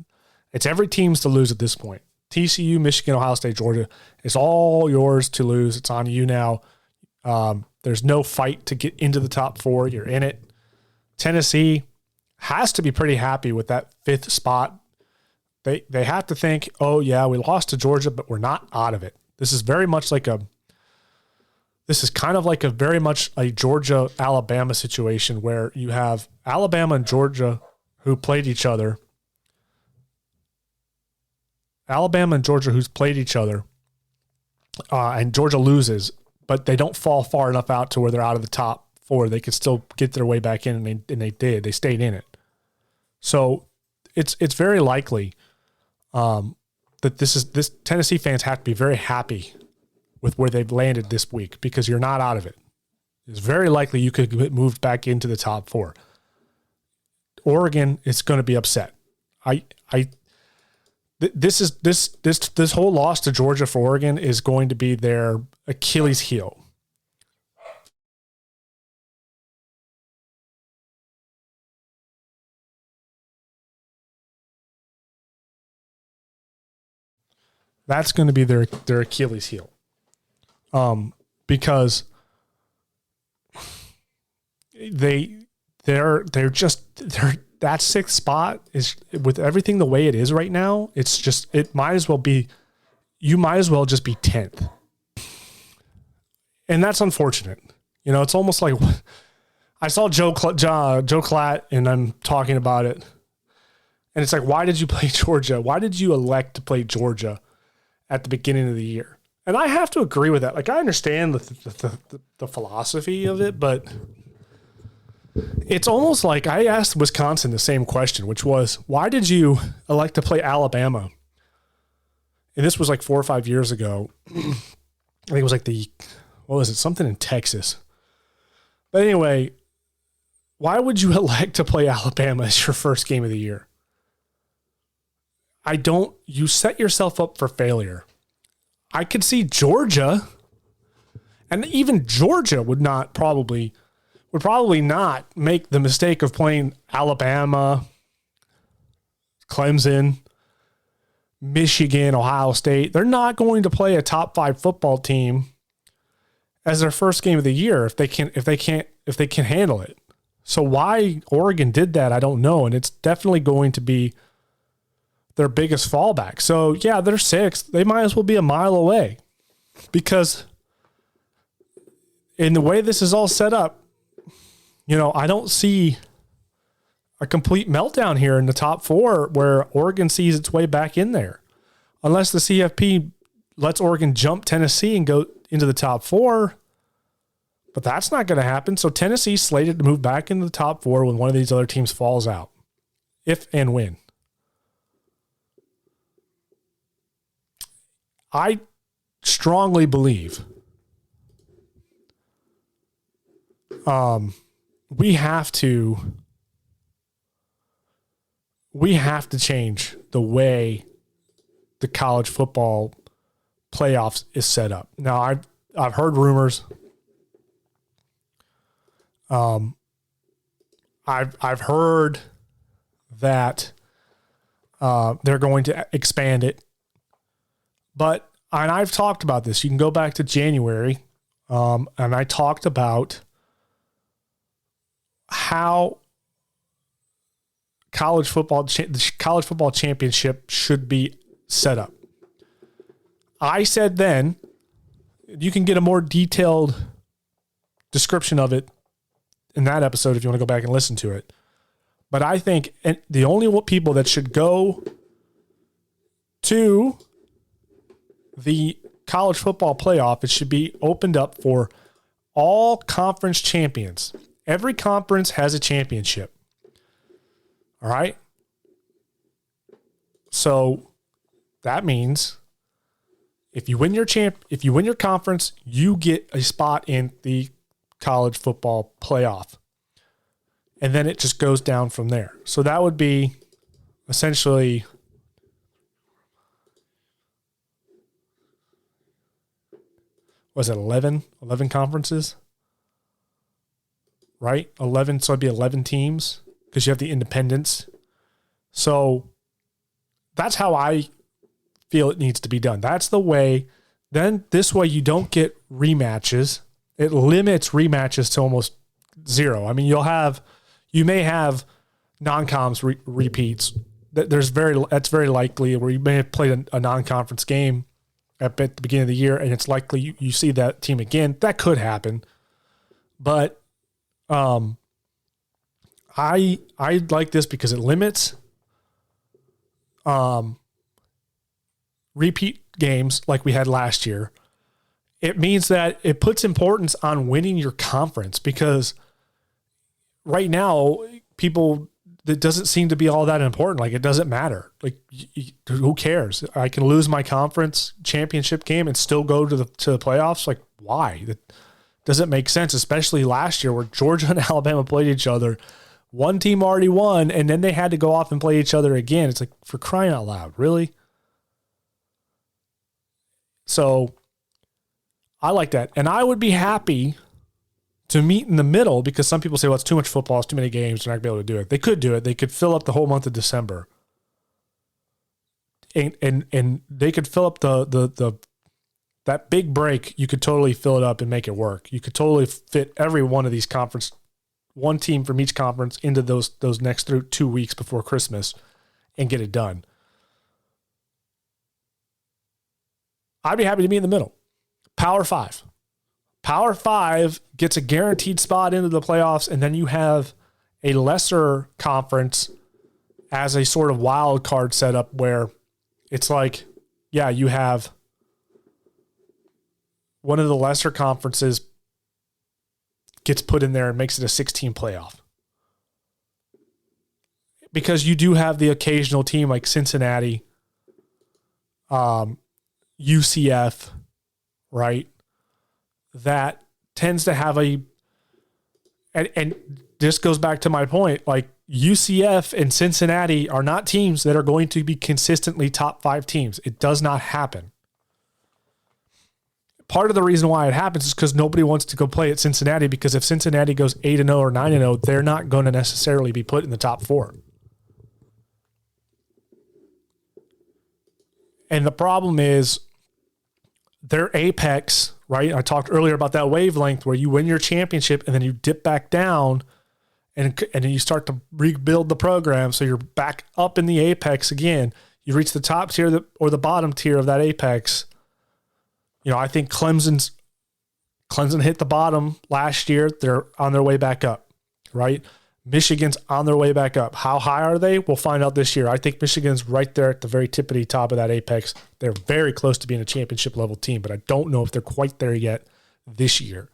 It's every team's to lose at this point. TCU, Michigan, Ohio State, Georgia. It's all yours to lose. It's on you now. There's no fight to get into the top 4. You're in it. Tennessee has to be pretty happy with that 5th spot. They have to think, oh yeah, we lost to Georgia, but we're not out of it. This is very much like very much a Georgia-Alabama situation where you have Alabama and Georgia who played each other. Alabama and Georgia who's played each other, and Georgia loses, but they don't fall far enough out to where they're out of the top 4. They could still get their way back in, and they did. They stayed in it. So it's very likely that this Tennessee fans have to be very happy with where they've landed this week because you're not out of it. It's very likely you could get moved back into the top 4. Oregon is going to be upset. This whole loss to Georgia for Oregon is going to be their Achilles heel. That's going to be their Achilles heel. Because they're that 6th spot is, with everything the way it is right now, it might as well be, you might as well just be 10th. And that's unfortunate. It's almost like I saw Joe Klatt and I'm talking about it. And it's like, why did you play Georgia? Why did you elect to play Georgia at the beginning of the year? And I have to agree with that. Like, I understand the philosophy of it, but it's almost like I asked Wisconsin the same question, which was, why did you elect to play Alabama? And this was like 4 or 5 years ago. I think it was like something in Texas. But anyway, why would you elect to play Alabama as your first game of the year? You set yourself up for failure. I could see Georgia, and even Georgia would probably not make the mistake of playing Alabama, Clemson, Michigan, Ohio State. They're not going to play a top 5 football team as their first game of the year if they can handle it. So why Oregon did that, I don't know, and it's definitely going to be their biggest fallback. So yeah, they're 6th. They might as well be a mile away, because in the way this is all set up, I don't see a complete meltdown here in the top 4 where Oregon sees its way back in there, unless the CFP lets Oregon jump Tennessee and go into the top 4. But that's not going to happen. So Tennessee's slated to move back into the top 4 when one of these other teams falls out, if and when. I strongly believe we have to change the way the college football playoffs is set up. Now, I've heard rumors. I've heard that they're going to expand it. And I've talked about this. You can go back to January, and I talked about how the college football championship should be set up. I said then, you can get a more detailed description of it in that episode if you want to go back and listen to it. But I think the only people that should go to the college football playoff, it should be opened up for all conference champions. Every conference has a championship. All right. So that means if you win your conference, you get a spot in the college football playoff. And then it just goes down from there. So that would be essentially was it 11 conferences? Right? 11, so it'd be 11 teams because you have the independents. So that's how I feel it needs to be done. That's the way. Then this way you don't get rematches. It limits rematches to almost zero. I mean, you may have non-coms repeats. That's very likely, where you may have played a non-conference game at the beginning of the year, and it's likely you see that team again. That could happen, but I like this because it limits repeat games like we had last year. It means that it puts importance on winning your conference, because right now that doesn't seem to be all that important. Like, it doesn't matter. Like, who cares? I can lose my conference championship game and still go to the playoffs. Like, why? That doesn't make sense, especially last year where Georgia and Alabama played each other. One team already won, and then they had to go off and play each other again. It's like, for crying out loud, really? So I like that. And I would be happy to meet in the middle, because some people say, well, it's too much football, it's too many games, they're not going to be able to do it. They could do it. They could fill up the whole month of December. And they could fill up that big break. You could totally fill it up and make it work. You could totally fit every one of these conference, one team from each conference, into those next 2 weeks before Christmas and get it done. I'd be happy to meet in the middle. Power 5. Power 5 gets a guaranteed spot into the playoffs, and then you have a lesser conference as a sort of wild card setup where it's like, yeah, you have one of the lesser conferences gets put in there and makes it a 16 playoff. Because you do have the occasional team like Cincinnati, UCF, right? That tends to have and this goes back to my point, like UCF and Cincinnati are not teams that are going to be consistently top 5 teams. It does not happen. Part of the reason why it happens is because nobody wants to go play at Cincinnati, because if Cincinnati goes 8-0 or 9-0, they're not going to necessarily be put in the top 4. And the problem is their apex, right? I talked earlier about that wavelength where you win your championship and then you dip back down and then you start to rebuild the program. So you're back up in the apex again. You reach the top tier or the bottom tier of that apex. You know, I think Clemson hit the bottom last year. They're on their way back up, right? Michigan's on their way back up. How high are they? We'll find out this year. I think Michigan's right there at the very tippity top of that apex. They're very close to being a championship level team, but I don't know if they're quite there yet this year.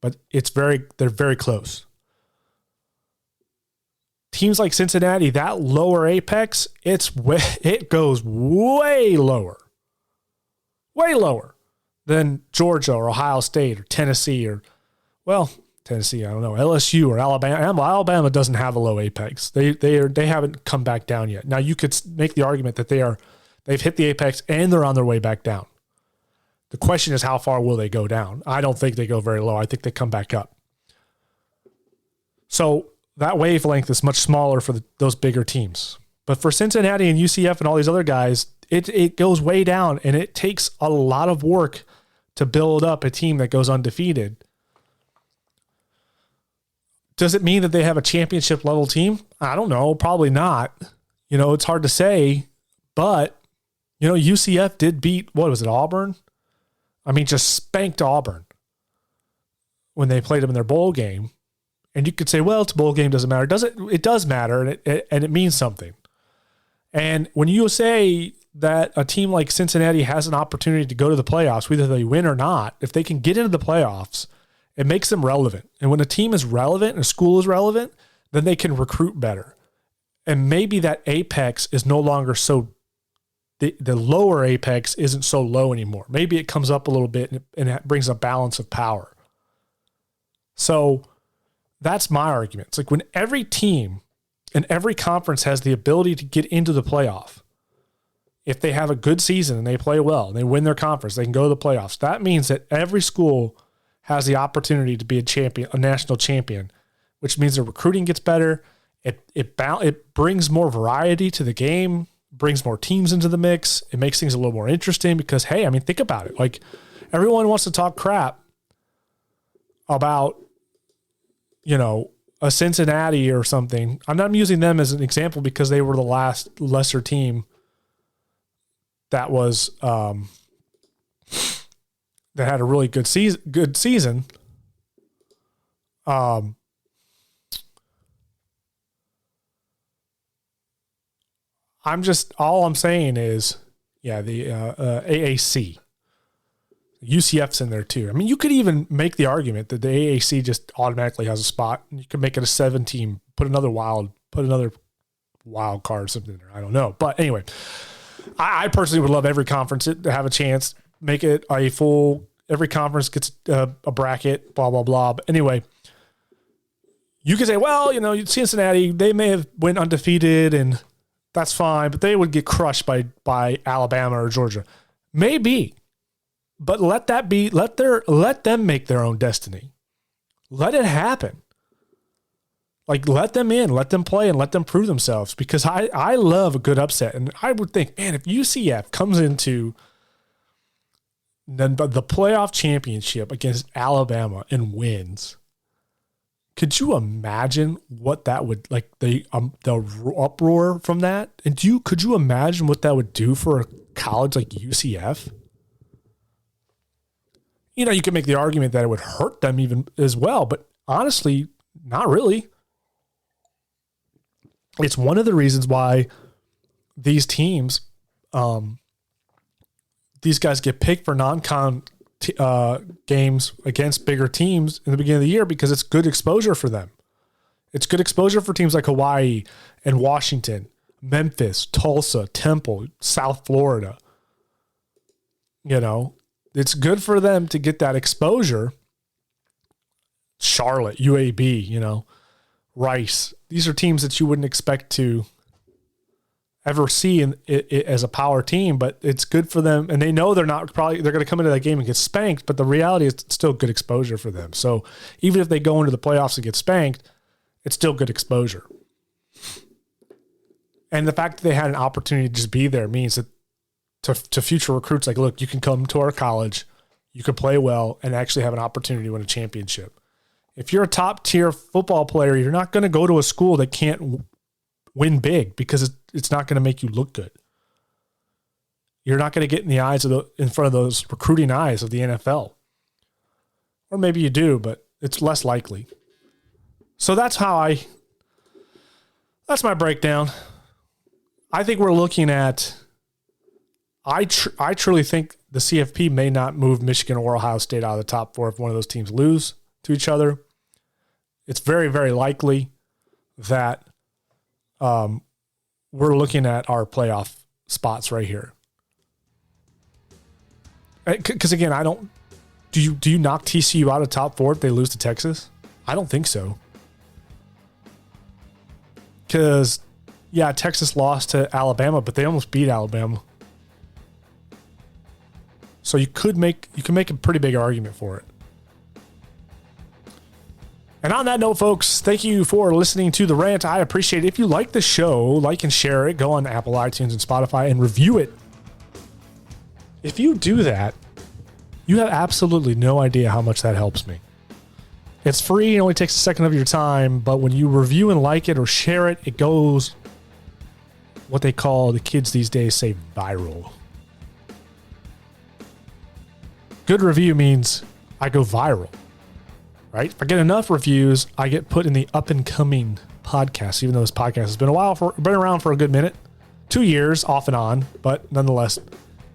But they're very close. Teams like Cincinnati, that lower apex, it goes way lower than Georgia or Ohio State or Tennessee or, well, Tennessee, I don't know, LSU or Alabama. Alabama doesn't have a low apex. They haven't come back down yet. Now you could make the argument that they've hit the apex and they're on their way back down. The question is, how far will they go down? I don't think they go very low. I think they come back up. So that wavelength is much smaller for those bigger teams. But for Cincinnati and UCF and all these other guys, it goes way down, and it takes a lot of work to build up a team that goes undefeated. Does it mean that they have a championship level team? I don't know. Probably not. You know, it's hard to say, but you know, UCF did beat, what was it, Auburn? I mean, just spanked Auburn when they played them in their bowl game. And you could say, well, it's a bowl game, doesn't matter. It does matter, and it means something. And when you say that a team like Cincinnati has an opportunity to go to the playoffs, whether they win or not. If they can get into the playoffs, it makes them relevant. And when a team is relevant and a school is relevant, then they can recruit better. And maybe that apex is no longer so, the lower apex isn't so low anymore. Maybe it comes up a little bit and it brings a balance of power. So that's my argument. It's like when every team and every conference has the ability to get into the playoff, if they have a good season and they play well and they win their conference, they can go to the playoffs. That means that every school has the opportunity to be a champion, a national champion, which means the recruiting gets better. It brings more variety to the game, brings more teams into the mix. It makes things a little more interesting because, hey, I mean, think about it. Like, everyone wants to talk crap about, you know, a Cincinnati or something. I'm using them as an example because they were the last lesser team that was that had a really good season. All I'm saying is, yeah, the AAC. UCF's in there too. I mean, you could even make the argument that the AAC just automatically has a spot. You could make it a 7-team, put another wild card or something in there. I don't know. But anyway, I personally would love every conference to have a chance, make it a full, every conference gets a bracket, blah, blah, blah. But anyway, you could say, well, you know, Cincinnati, they may have went undefeated and that's fine, but they would get crushed by Alabama or Georgia. Maybe. But let them make their own destiny. Let it happen. Like, let them in, let them play, and let them prove themselves, because I love a good upset. And I would think, man, if UCF comes into the playoff championship against Alabama and wins, could you imagine what that would, like, the uproar from that? And could you imagine what that would do for a college like UCF? You know, you could make the argument that it would hurt them even as well, but honestly, not really. It's one of the reasons why these teams, these guys get picked for non-con games against bigger teams in the beginning of the year, because it's good exposure for them. It's good exposure for teams like Hawaii and Washington, Memphis, Tulsa, Temple, South Florida. You know, it's good for them to get that exposure. Charlotte, UAB, you know, Rice. These are teams that you wouldn't expect to ever see it as a power team, but it's good for them. And they know they're going to come into that game and get spanked, but the reality is it's still good exposure for them. So even if they go into the playoffs and get spanked, it's still good exposure. And the fact that they had an opportunity to just be there means that to future recruits, like, look, you can come to our college, you can play well, and actually have an opportunity to win a championship. If you're a top-tier football player, you're not going to go to a school that can't win big, because it's not going to make you look good. You're not going to get in front of those recruiting eyes of the NFL. Or maybe you do, but it's less likely. So that's my breakdown. I think we're looking at, I truly think the CFP may not move Michigan or Ohio State out of the top 4 if one of those teams lose to each other. It's very, very likely that we're looking at our playoff spots right here. Because again, do you knock TCU out of top 4 if they lose to Texas? I don't think so. Because, yeah, Texas lost to Alabama, but they almost beat Alabama. So you can make a pretty big argument for it. And on that note, folks, thank you for listening to The Rant. I appreciate it. If you like the show, like and share it. Go on Apple, iTunes, and Spotify and review it. If you do that, you have absolutely no idea how much that helps me. It's free. It only takes a second of your time. But when you review and like it or share it, it goes what they call, the kids these days say, viral. Good review means I go viral, right? If I get enough reviews, I get put in the up and coming podcast, even though this podcast has been around for a good minute, 2 years off and on, but nonetheless,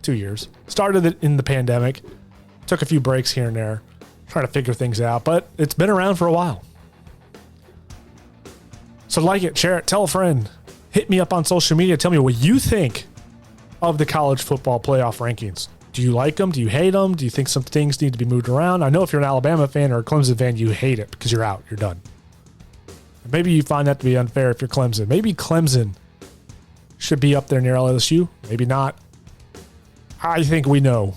2 years. Started it in the pandemic, took a few breaks here and there, trying to figure things out, but it's been around for a while. So like it, share it, tell a friend, hit me up on social media, tell me what you think of the college football playoff rankings. Do you like them? Do you hate them? Do you think some things need to be moved around? I know if you're an Alabama fan or a Clemson fan, you hate it because you're out. You're done. Maybe you find that to be unfair if you're Clemson. Maybe Clemson should be up there near LSU. Maybe not. I think we know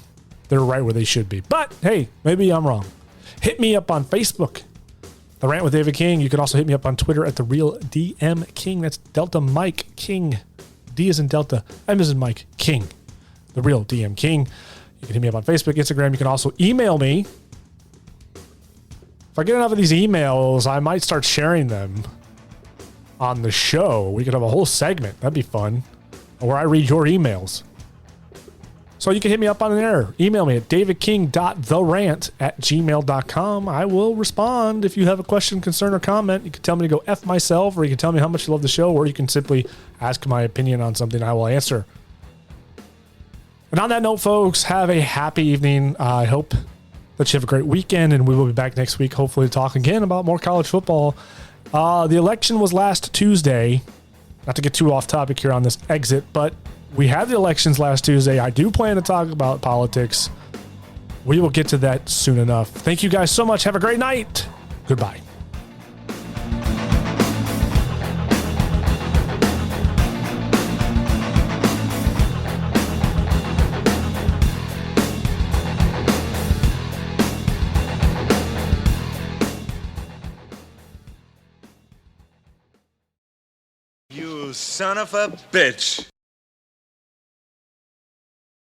they're right where they should be. But hey, maybe I'm wrong. Hit me up on Facebook, The Rant with David King. You can also hit me up on Twitter at The Real DM King. That's Delta Mike King. D is in Delta. M is in Mike King. The Real DM King. You can hit me up on Facebook, Instagram. You can also email me. If I get enough of these emails, I might start sharing them on the show. We could have a whole segment. That'd be fun. Where I read your emails. So you can hit me up on there. Email me at davidking.therant@gmail.com. I will respond if you have a question, concern, or comment. You can tell me to go F myself, or you can tell me how much you love the show, or you can simply ask my opinion on something I will answer. And on that note, folks, have a happy evening. I hope that you have a great weekend, and we will be back next week, hopefully, to talk again about more college football. The election was last Tuesday. Not to get too off topic here on this exit, but we had the elections last Tuesday. I do plan to talk about politics. We will get to that soon enough. Thank you guys so much. Have a great night. Goodbye. You son of a bitch.